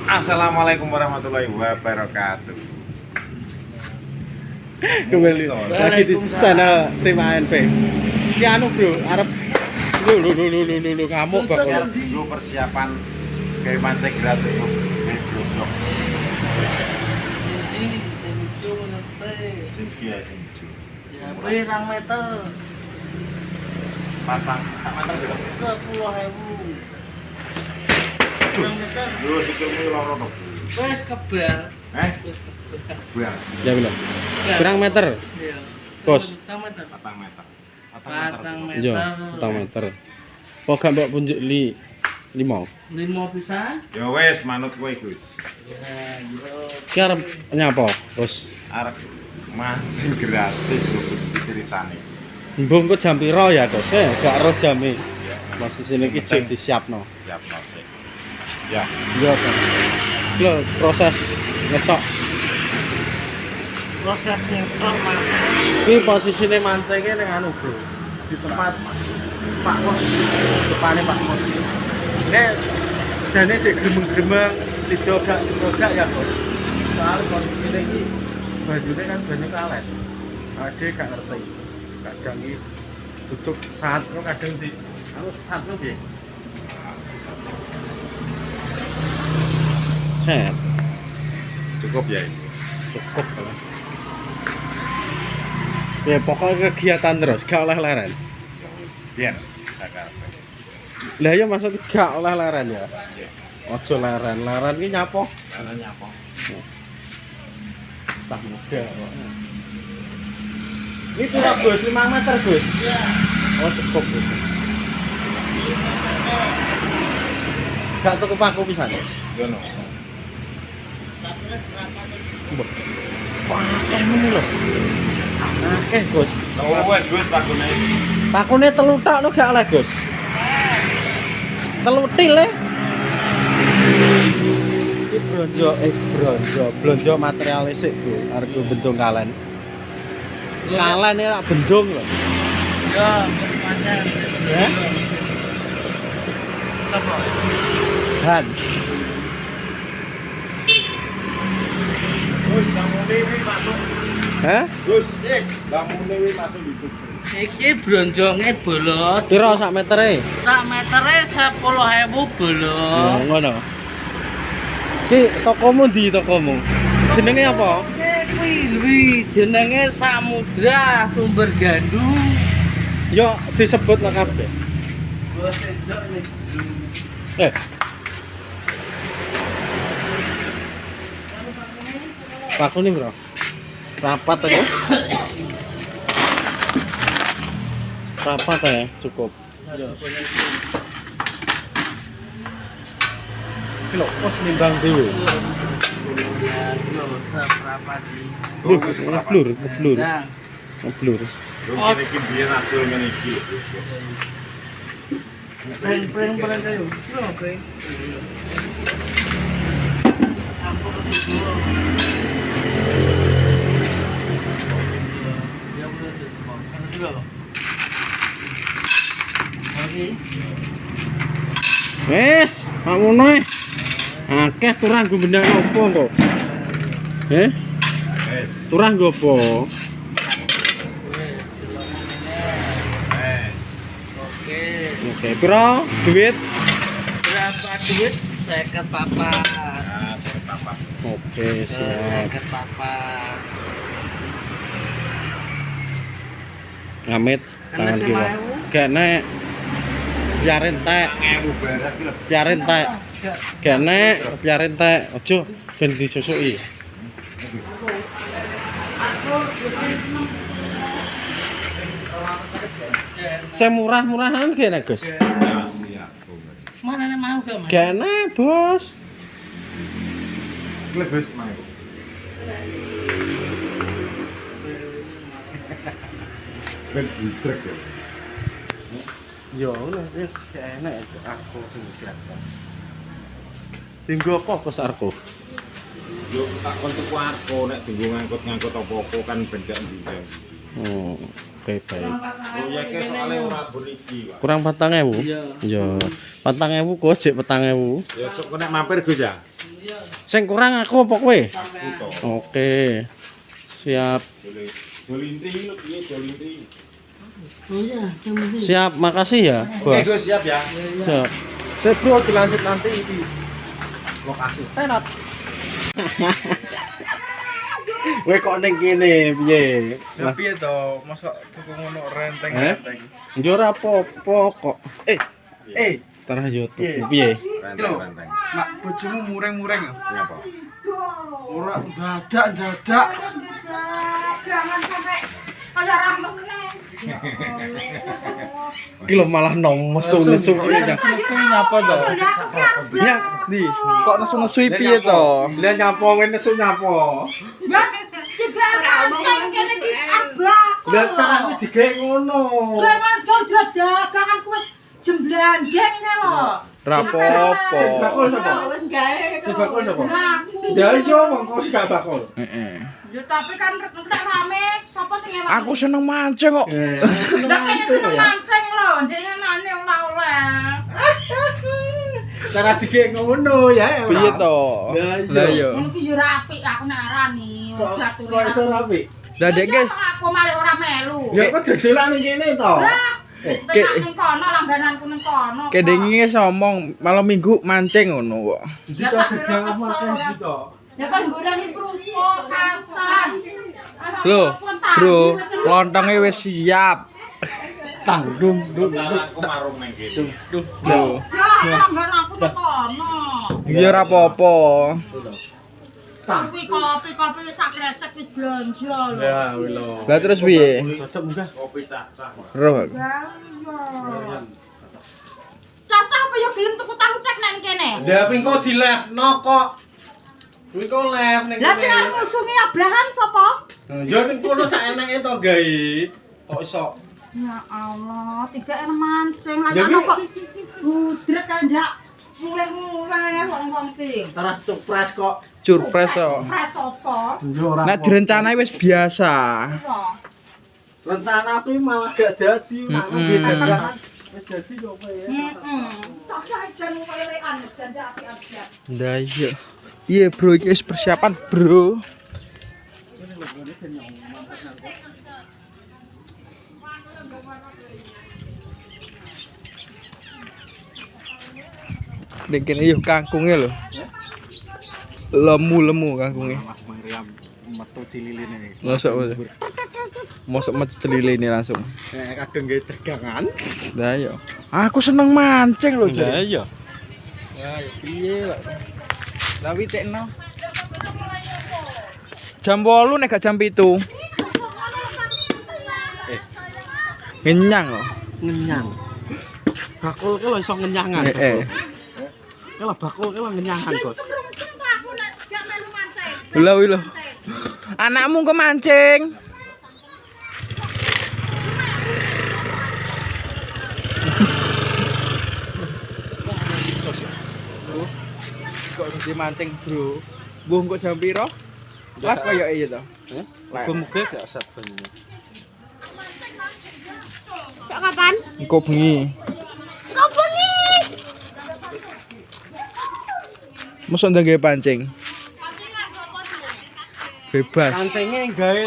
Assalamualaikum warahmatullahi wabarakatuh. Kembali lagi di channel tim ANP. Ya anu bro, arep lu ngamuk bakal. Dulu persiapan kayak mancing gratis loh. Kayak blojok. Senju ngerti. Singgi ya singgi. Ya, pirang meter? Pasang sak meter gitu. 10.000. Pirang meter? Dulu sikilmu loro to. Wes kebal. Wis Wes kebal. buang Ya bener. Pirang meter? Iya. Bos. Patang meter. 4 meter. Patang meter. Iya, 4 meter. Kok gak mbok punjuk 5. 5 pisan? Ya wis manut kowe Gus. Ya, yo. Ki arep nyapa, Bos? Arep mancing gratis lho Gus ceritane. Mbung kok jam piro ya, Bos? Gak ero jame. Posisine iki jek disiapno. Siap nasi. Ya, Iya, Bos. Lho, proses ngetok. Proses nyetok Mas. Ini posisinya mancingnya ning anu bro, di tempat Pak Kos, depannya Pak Kos. Ini jane cek gremeng-gremeng, sidogak ya Bos. Soalnya posisinya ini bajunya kan banyak kalet. Ade gak ngerti. Kadang ini tutup saat kadang di anu saat piye? Set, cukup ya ini. cukup. Ya pokoknya kegiatan terus, gak oleh leren. Biar sakar. Lah ya maksud gak oleh leren ya. Iya. Ojo leren, leren ki nyapo? Karena nyapa? Cah muda kok. Ini pira Gus? 5 meter Gus? Iya. Oh cukup Gus. Gak cukup aku pisan. Yo no. Terus berapa tuh? Mbah. Wah, kamu lho. Akeh Gus. Wes Gus pakune. Pakune telu tok no gak oleh Gus. Telu tile. Iki blonjo material sik Bu, arep bendung kalen. Kalen ya bendung lho. Ya, pancen. Ya. Apa? Dan Gus lamune wi masuk. hah? Gus, lamune wi masuk YouTube. Iki bronjonge bolot. Piro sak metere? Sak metere 10.000 bolot. Ngono. Ki tokomu ndi tokomu? Jenenge apa? Kuwi jenenge Samudra Sumber Gandum. Yo disebut lah kabeh. Bos edok nih. Eh. Pakune bro. Rapat aja. Rapat ya, cukup. Kilo pos nimbang dhewe. Ya, yo seberapa sih? Ngeblur. Nah, Ngeblur. Mungkin iki biyen adol ngene iki lho Gus. pring kayu. Yo, pring. Ampun itu. Ya boleh itu. Oke. Wes, ngono ae. Akeh turang go bendang opo kok? Wes. Turang go apa? Wes. Oke. Oke, piro duit? Berapa duit? 50 papa. Nah, saya papa. Oke, siap. 50 papa. Amit tangan Enak kiwa. sih, Kene piarin tek, 1000 beres ki lho. piarin tek. Kene piarin tek. Ojo ben disusuki. Saya murah-murahan kene, Gus. Ya siap. Mana nih mau gak mas? Kene, Bos. Klebes mau. Ben butrek ya. Yo, wis kene aku sing biasa. Tinggo apa Gus Arko? Yo tak kon tuku arko nek tunggu ngangkut-ngangkut apa-apa kan ben gak ndang. Hmm. Oke, baik. Proyeknya soalnya ora beriki, Pak. Kurang 4.000? Iya. Iya. 4.000 kok jek 4.000. Ya sok nek mampir Gus ya. Iya. Sing kurang aku apa kowe? Sampai. Oke. Siap. Jolinti lho piye Jolinti. Oh iya, yang penting. Siap, makasih ya, Oke Bos. Gus siap ya. Siap. Saya bro dilanjut nanti di lokasi. Tenat. Kowe kok ning kene piye? Ya piye to, mosok tuku ngono Eh? renteng-renteng. Yo ora apa-apa kok. Tarah YouTube piye? Renteng-renteng. Mak bojomu mureng-mureng ya? Ya apa? Ora dadak-dadak. Jangan sampai kayak rambut nih. Iki lho malah nesu-nesu piye. Nesu nyapa to? Ya, di. Kok nesu-nesu piye to? Lah nyapa wis nesu nyapa. Ya, cibar mancing kene iki abah. Lah tarah iki digawe ngono. Jangan kau dagangan ku wis jemblendeng ne lho. Ra apa-apa. Sing bakul sapa? Wis gawe. Sing bakul sapa? Aku. Ya iya wong kok sing gak bakul. Heeh. Ya tapi kan rek rame, sapa sing enak? Aku seneng mancing kok. Lah kene seneng mancing lho, ndekne nane oleh-oleh. Cara digawe ngono ya. Piye to? Lah iya. Ngono ki yo ra apik aku nek arani. Kok iso rapi? Lah dek Ya, aku malah ora melu. Ya kok dodolan ning kene to. Lah, nek ning kono langgananku ning kono. kedengi ngomong malam minggu mancing ngono kok. Ya tak kira kesel. Ya kan goreng kerupuk, kacang. Lho, Bro, lontongnya wis siap. Tangdung dum. Aku marung nang kene. Lho, Ya, langgan aku ning kono. iya ora apa-apa. Kuwi kopi wis sak kresek wis blonjo lho. Ya wilo. Lah terus piye? Cocok munggah. Kopi cacah. Pak. Roh. Cacah apa ya gelem tuku tahu tek nang kene? Lah ping kok di-live-no kok. Kuwi kok live ning Lah sing arep ngusungi abahan sapa? Yo ning kono sak enake to gawe. Kok iso. Ya Allah, tidak enak mancing. Ya, Lah Bi. kok budret kan ndak mulai-mulai wong-wong ting. Tarah cupres kok. Surprise kok. Pres apa? Yo ora. Nek direncanai wis biasa. Apa? Rencana aku malah gak dadi, mak nggih dagangan. Wis dadi kok kowe ya. Cocok aja lelekan janda api-apian. Lah iya. Iya, Bro, iki wis persiapan, Bro. Nek kene yo kangkunge lho. Lemu-lemu kangkunge. Wah, Mariam metu cililine. Mosok metu celile langsung. Nek kadung gawe dagangan. Lah iya. Aku seneng mancing lho, Lah Jare. iya. Lah piye lho. Lah witekno. Jam 8 nek gak jam 7. Ngenyang kok. Ngenyang. Bakul ki lho iso ngenyangan. Heeh. Kalau bakul ki lho ngenyangan, Bos. Aku nek gak melu mancing. Lho lho. Anakmu ke mancing. Kok dadi mancing, Bro? Mbuh kok jam piro? Lah koyo iya to. Muga-muga gak saben. Kok kapan? Engko bengi. Kok bengi? Mosok ndang gawe pancing. Bebas. Kancenge gawe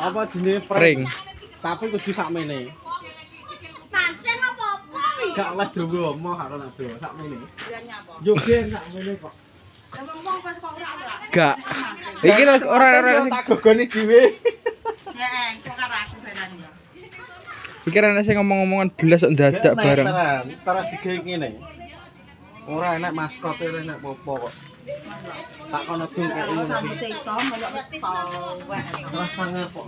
apa jenenge Pring. Tapi kudu sakmene. Mancing apa-apa iki? Gak oleh Jawa omah karo nak Jawa sakmene. Bilangnya apa? Yo ben sakmene kok. Wong-wong wis kok ora ora. Gak. Iki ora Tak gogoni dhewe. Heeh, kok karo aku bedane. iki ana sing ngomong-ngomongan belas kok dadak bareng. Tarah digawe ngene. Ora enak maskote ora enak popo kok. Tak kono jungkek ngono kuwi. Rasane kok.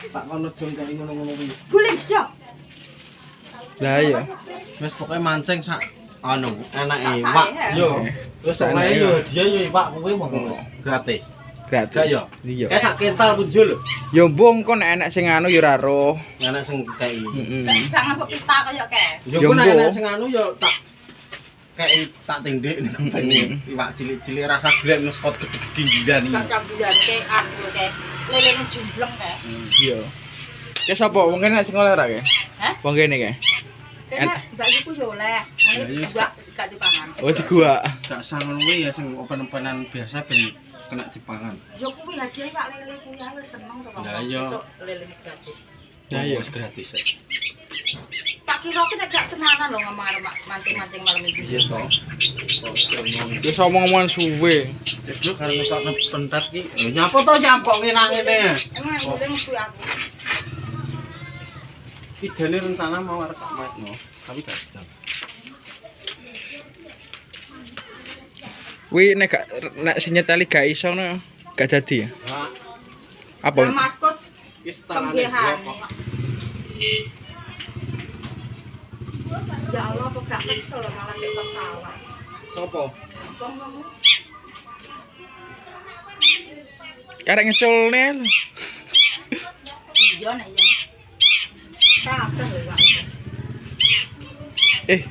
Tak kono jungkek ngono-ngono kuwi. Guling jo. Lah iya. Wis pokoke mancing sak anu enake iwak. Yo. Wis oleh yo dia yo iwak kuwi wong gratis. Gratis. Gak yo. Iya. Kayak sak kental punjul lho. Yo mbung kok nek enek sing anu yo ora roh. Enak sing kei. Heeh. Jangan kok kita kaya ke. Yo Yo, ku nek mbok. enak sing anu yo tak kei tak tindek ning iwak cilik-cilik rasa glek ngeskot gede-gede njilan iki. Kacang bulan ke anu ke. Lelene jumbleng ke. Iya. Ya sapa wong kene sing oleh ra ke? Hah? Wong kene ke. Kena mbak iku yo oleh. Ngene mbak gak dipangan. Oh di gua. Gak sangon kuwi ya sing open-openan biasa ben kena dipangan. Yo kuwi hadiah Pak Lele kuwi aku seneng to Pak. Lah iya. Besok lele gratis. Ya iya. Wis gratis. Tak kira ki nek gak tenanan lho ngomong mancing-mancing malam itu. Iya toh. Wis omong-omongan suwe. Jadi kalau ngetokno pentat ki, nyapa to nyampok nang ngene. Emang boleh mesti aku. Idene rencana mau arek tak maitno, tapi gak sedang. Wi nek sing nyeteli gak iso no, gak dadi ya. Lah, Apa? Maskus ki setarane pembehan. kok. Ya Allah kok gak kesel malah kayak salah. Sopo? Kamu Karek ngeculne lho. iya nek iya. Kabeh lho Pak. Eh.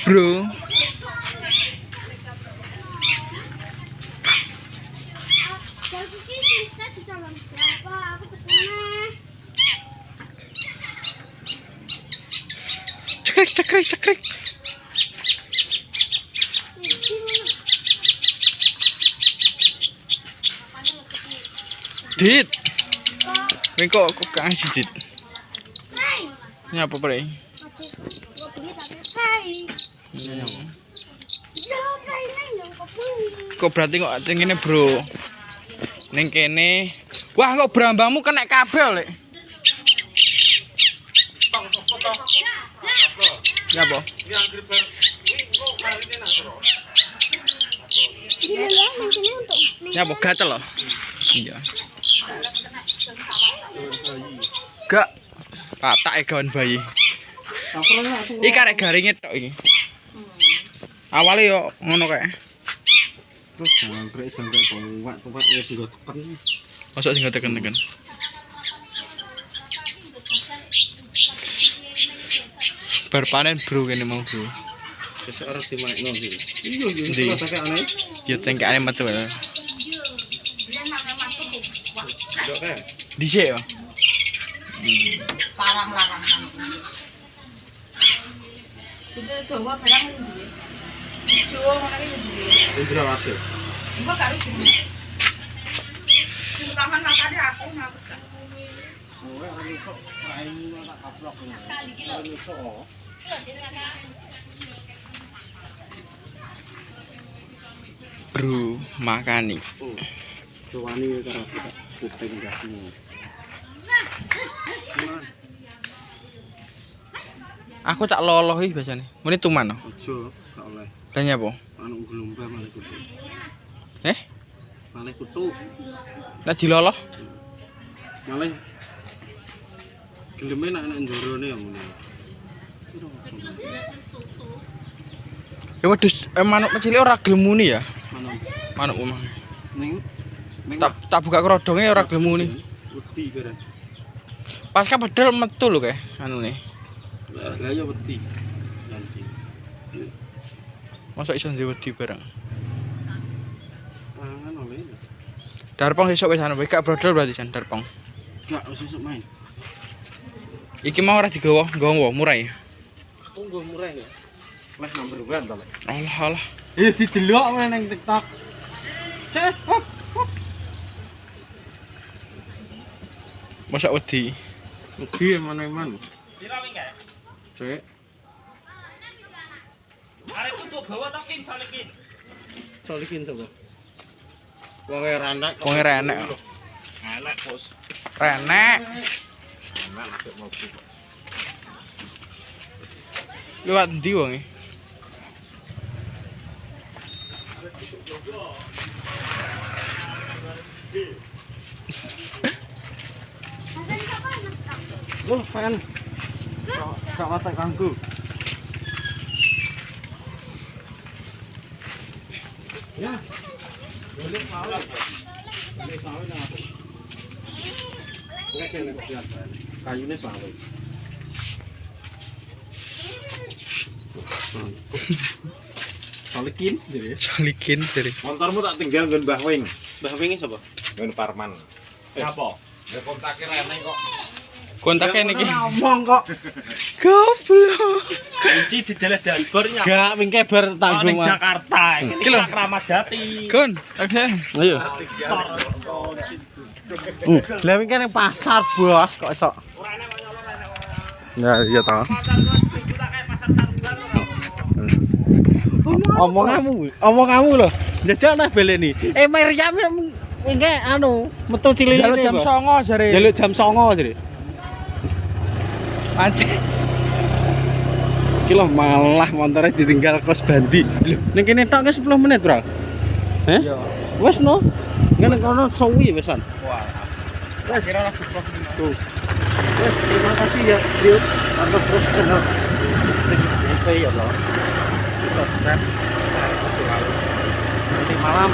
Bro. Cekrek. Dit. Kowe kok kasih Dit. Ini apa, Bre? Kok berarti kok ning kene, Bro? Ning kene. Wah, kok brambangmu kena kabel, Lek. Ya, apa? Ya, apa gatel loh? Iya. Gak. Patak e kawan bayi. Iki karek garinge tok iki. Awale yo ngono kae. Terus jangkrik tuwak wis nggo teken. Masuk sing teken-teken. Bar panen bro kene mau bro. Sesuk arep dimaikno iki. Iya Ndi? iya tak aneh. Yo tengkane metu wae. Ndok kae. Dhisik yo. Larang-larang. Itu Jawa barang iki. Jawa ngono iki duwe. Indra Wasil. Mbak karo duwe. Sing taman makane aku ngapet. Kowe ora iso raine tak kaplok. Ora iso. Bro, makani. Cuwani karo kuping gasmu. Aku tak loloh iki biasane. Mene tuman. Ojo, gak oleh. Tanya apa? Anu gelombang malah kutu. Eh? Malah kutu. Nek diloloh? Malah geleme nak nang njorone ya ngono. Ya wedhus manuk kecil ora gelem muni ya. Mana? Manuk omah. Ning Tak buka kerodonge ora gelem muni. wedi keren. Pas ka pedal metu lho kae anune. Lah ya wedi. Janji. Mosok iso ndek wedi bareng. Pangan oleh. Darpong sesuk wis anu gak brodol berarti jan darpong. Gak wis esuk main. Iki mau ora digawa, nggawa murah ya. Aku nggo murah ya. Wes nomor 1 to, Lek. Alah. Ya didelok wae ning TikTok. Cek, hop. Mosok wedi. Wedi eman-eman. Pira wingi? Cek. Arek tutuk gawa ta kin solikin. Solikin coba. Wong enak. Wong renek. Enak, Bos. Renek. Enak nek mau buka. Liwat ndi wong e? Loh, kan. Gak watak kanggo. Ya. Boleh sawe. Boleh sawe nang aku. Oke, kene biasa. Kayune sawe. Solikin jadi. Solikin dari. Motormu tak tinggal nggon Mbah Wing. Mbah wingi sapa? Nggon Parman. Apa? Ya kontake rene kok. Kontaknya niki. Ngomong kok. Goblok. Kunci di dalan bor nyapa. Gak wingke bar Ning tanggung. Jakarta. Iki Iki lho. Kramat Jati. Gon, oke. Ayo. Lah wingke ning pasar, Bos, kok iso. Nah, iya toh. Omonganmu lho. Jajal nah beleni. Meriam wingke anu metu cilik Jaluk jam 09.00 jare. Jaluk jam 09.00 jare. Anjing. Iki lho malah motornya ditinggal kos bandi. Lho, ning kene tok ke 10 menit, Bro. Heh? Iya. Wes no. Ngene kono suwi wesan. Wah. Wes kira aku tuh. Wes terima kasih ya, Rio. Mantap terus channel. Sampai ya, Bro. Subscribe. Nanti malam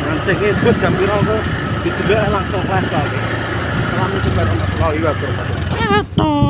mancing itu jam piro kok didelok langsung flash kok. Salam warahmatullahi wabarakatuh.